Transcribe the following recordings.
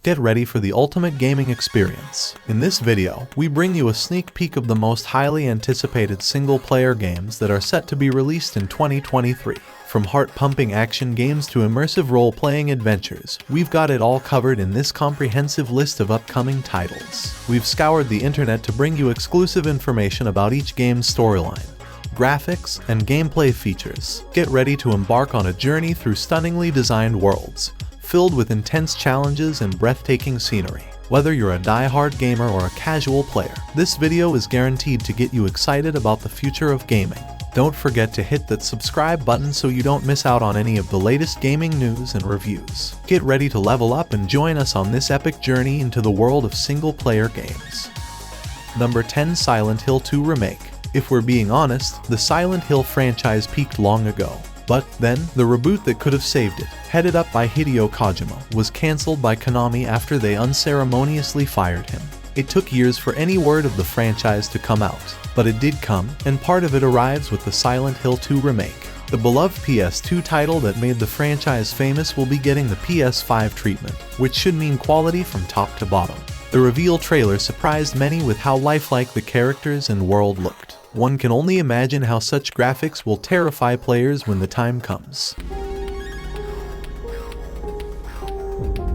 Get ready for the ultimate gaming experience. In this video, we bring you a sneak peek of the most highly anticipated single-player games that are set to be released in 2023. From heart-pumping action games to immersive role-playing adventures, we've got it all covered in this comprehensive list of upcoming titles. We've scoured the internet to bring you exclusive information about each game's storyline, graphics, and gameplay features. Get ready to embark on a journey through stunningly designed worlds, filled with intense challenges and breathtaking scenery. Whether you're a die-hard gamer or a casual player, this video is guaranteed to get you excited about the future of gaming. Don't forget to hit that subscribe button so you don't miss out on any of the latest gaming news and reviews. Get ready to level up and join us on this epic journey into the world of single-player games. Number 10. Silent Hill 2 Remake. If we're being honest, the Silent Hill franchise peaked long ago. But then, the reboot that could have saved it, headed up by Hideo Kojima, was cancelled by Konami after they unceremoniously fired him. It took years for any word of the franchise to come out, but it did come, and part of it arrives with the Silent Hill 2 Remake. The beloved PS2 title that made the franchise famous will be getting the PS5 treatment, which should mean quality from top to bottom. The reveal trailer surprised many with how lifelike the characters and world looked. One can only imagine how such graphics will terrify players when the time comes.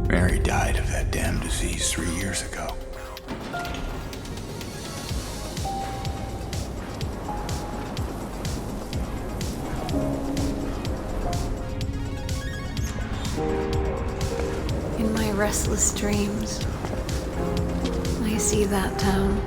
Mary died of that damn disease 3 years ago. In my restless dreams, I see that town.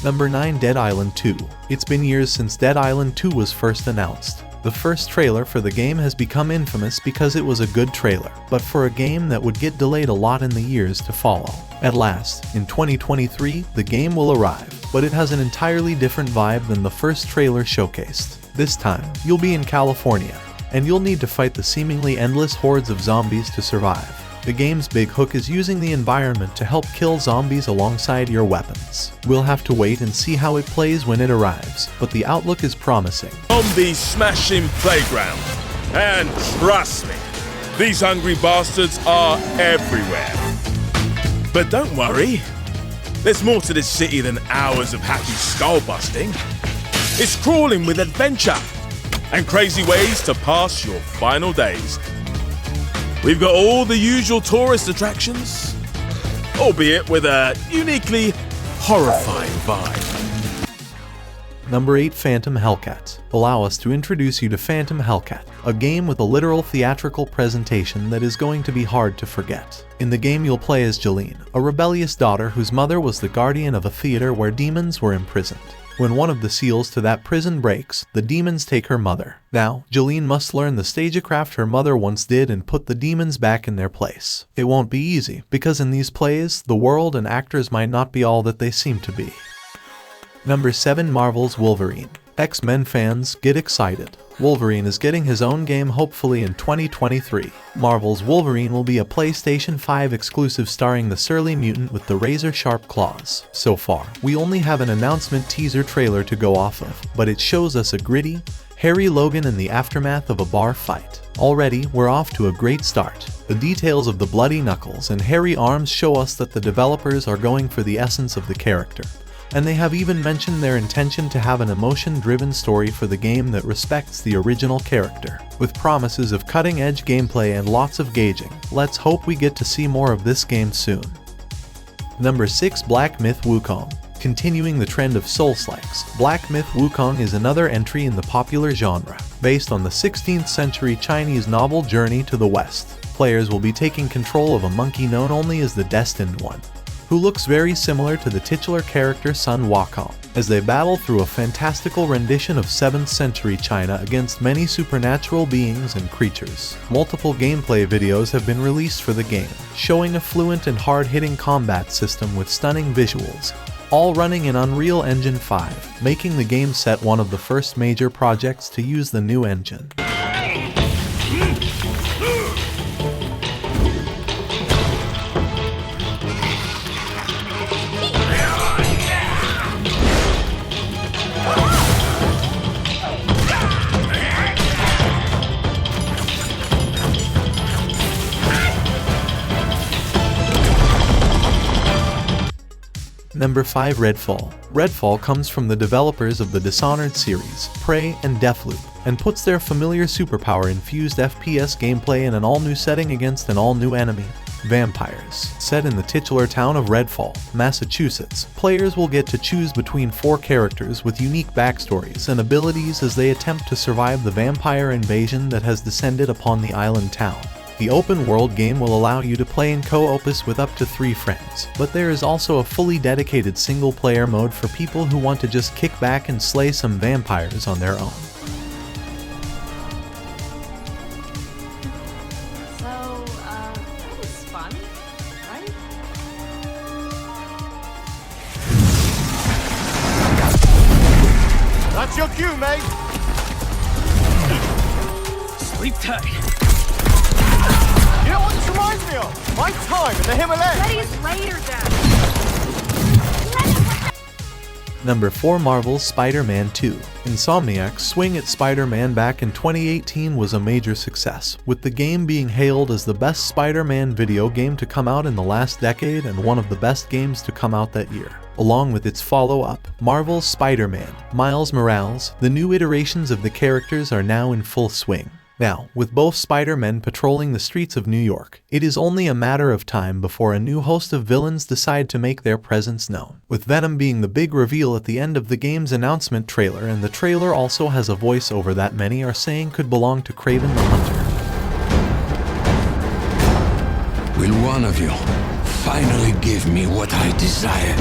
Number 9. Dead Island 2. It's been years since Dead Island 2 was first announced. The first trailer for the game has become infamous because it was a good trailer, but for a game that would get delayed a lot in the years to follow. At last, in 2023, the game will arrive, but it has an entirely different vibe than the first trailer showcased. This time, you'll be in California, and you'll need to fight the seemingly endless hordes of zombies to survive. The game's big hook is using the environment to help kill zombies alongside your weapons. We'll have to wait and see how it plays when it arrives, but the outlook is promising. Zombie smashing playground. And trust me, these hungry bastards are everywhere. But don't worry, there's more to this city than hours of happy skull busting. It's crawling with adventure and crazy ways to pass your final days. We've got all the usual tourist attractions, albeit with a uniquely horrifying vibe. Number 8. Phantom Hellcat. Allow us to introduce you to Phantom Hellcat, a game with a literal theatrical presentation that is going to be hard to forget. In the game you'll play as Jolene, a rebellious daughter whose mother was the guardian of a theater where demons were imprisoned. When one of the seals to that prison breaks, the demons take her mother. Now, Jolene must learn the stagecraft her mother once did and put the demons back in their place. It won't be easy, because in these plays, the world and actors might not be all that they seem to be. Number 7. Marvel's Wolverine. X-Men fans, get excited. Wolverine is getting his own game hopefully in 2023. Marvel's Wolverine will be a PlayStation 5 exclusive starring the surly mutant with the razor-sharp claws. So far, we only have an announcement teaser trailer to go off of, but it shows us a gritty, hairy Logan in the aftermath of a bar fight. Already, we're off to a great start. The details of the bloody knuckles and hairy arms show us that the developers are going for the essence of the character. And they have even mentioned their intention to have an emotion-driven story for the game that respects the original character. With promises of cutting-edge gameplay and lots of gauging, let's hope we get to see more of this game soon. Number 6. Black Myth Wukong. Continuing the trend of Souls-likes, Black Myth Wukong is another entry in the popular genre. Based on the 16th century Chinese novel Journey to the West, players will be taking control of a monkey known only as the Destined One, who looks very similar to the titular character Sun Wukong, as they battle through a fantastical rendition of 7th century China against many supernatural beings and creatures. Multiple gameplay videos have been released for the game, showing a fluent and hard-hitting combat system with stunning visuals, all running in Unreal Engine 5, making the game set one of the first major projects to use the new engine. Number 5. Redfall. Redfall comes from the developers of the Dishonored series, Prey and Deathloop, and puts their familiar superpower-infused FPS gameplay in an all-new setting against an all-new enemy. Vampires. Set in the titular town of Redfall, Massachusetts, players will get to choose between 4 characters with unique backstories and abilities as they attempt to survive the vampire invasion that has descended upon the island town. The open-world game will allow you to play in co-opus with up to 3 friends, but there is also a fully dedicated single-player mode for people who want to just kick back and slay some vampires on their own. That was fun, right? That's your cue, mate. Sleep tight. You know what this reminds me of? My time in the Himalayas. Studies later, Dad. Number 4. Marvel's Spider-Man 2. Insomniac's swing at Spider-Man back in 2018 was a major success, with the game being hailed as the best Spider-Man video game to come out in the last decade and one of the best games to come out that year. Along with its follow-up, Marvel's Spider-Man, Miles Morales, the new iterations of the characters are now in full swing. Now, with both Spider-Men patrolling the streets of New York, it is only a matter of time before a new host of villains decide to make their presence known, with Venom being the big reveal at the end of the game's announcement trailer, and the trailer also has a voiceover that many are saying could belong to Kraven the Hunter. Will one of you finally give me what I desire?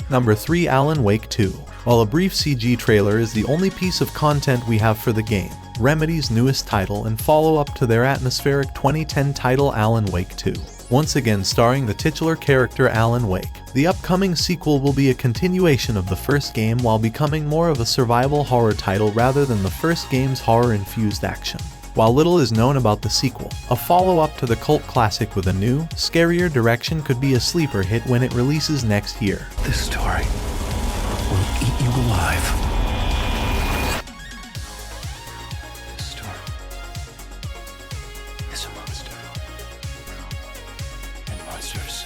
Number 3. Alan Wake 2. While a brief CG trailer is the only piece of content we have for the game, Remedy's newest title and follow-up to their atmospheric 2010 title Alan Wake 2. Once again starring the titular character Alan Wake, the upcoming sequel will be a continuation of the first game while becoming more of a survival horror title rather than the first game's horror-infused action. While little is known about the sequel, a follow-up to the cult classic with a new, scarier direction could be a sleeper hit when it releases next year. This story will eat you alive. This story is a monster. And monsters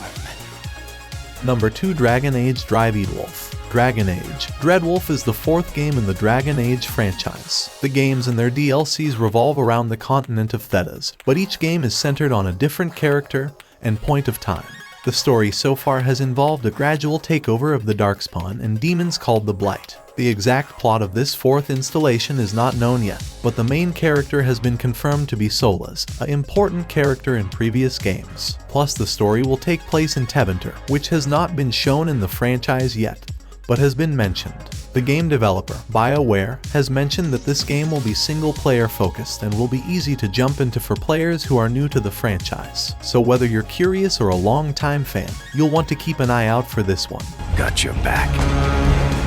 are many. Number 2. Dragon Age Dreadwolf. Dragon Age Dreadwolf is the 4th game in the Dragon Age franchise. The games and their DLCs revolve around the continent of Thedas, but each game is centered on a different character and point of time. The story so far has involved a gradual takeover of the Darkspawn and demons called the Blight. The exact plot of this 4th installation is not known yet, but the main character has been confirmed to be Solas, an important character in previous games. Plus, the story will take place in Tevinter, which has not been shown in the franchise yet, but has been mentioned. The game developer, BioWare, has mentioned that this game will be single-player focused and will be easy to jump into for players who are new to the franchise. So whether you're curious or a long-time fan, you'll want to keep an eye out for this one. Got your back.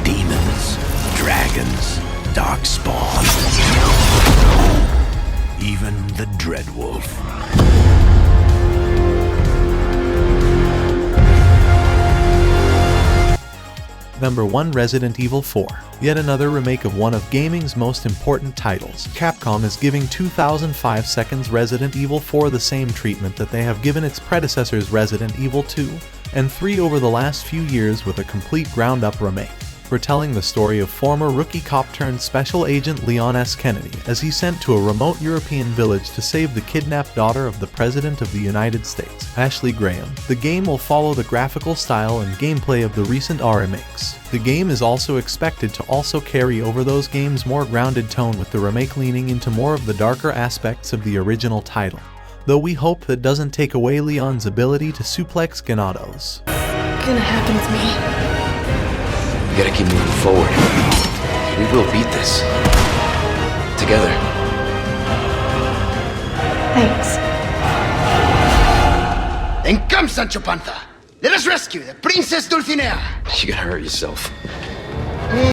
Demons, dragons, darkspawn. Even the Dreadwolf. Number 1. Resident Evil 4. Yet another remake of one of gaming's most important titles. Capcom is giving 2005 Second's Resident Evil 4 the same treatment that they have given its predecessors Resident Evil 2 and 3 over the last few years with a complete ground-up remake, retelling the story of former rookie cop turned special agent Leon S. Kennedy as he sent to a remote European village to save the kidnapped daughter of the President of the United States, Ashley Graham. The game will follow the graphical style and gameplay of the recent remakes. The game is also expected to also carry over those games' more grounded tone, with the remake leaning into more of the darker aspects of the original title, though we hope that doesn't take away Leon's ability to suplex Ganados. What's gonna happen to me? We gotta keep moving forward. We will beat this. Together. Thanks. Then come, Sancho Panza. Let us rescue the Princess Dulcinea. You're gonna hurt yourself.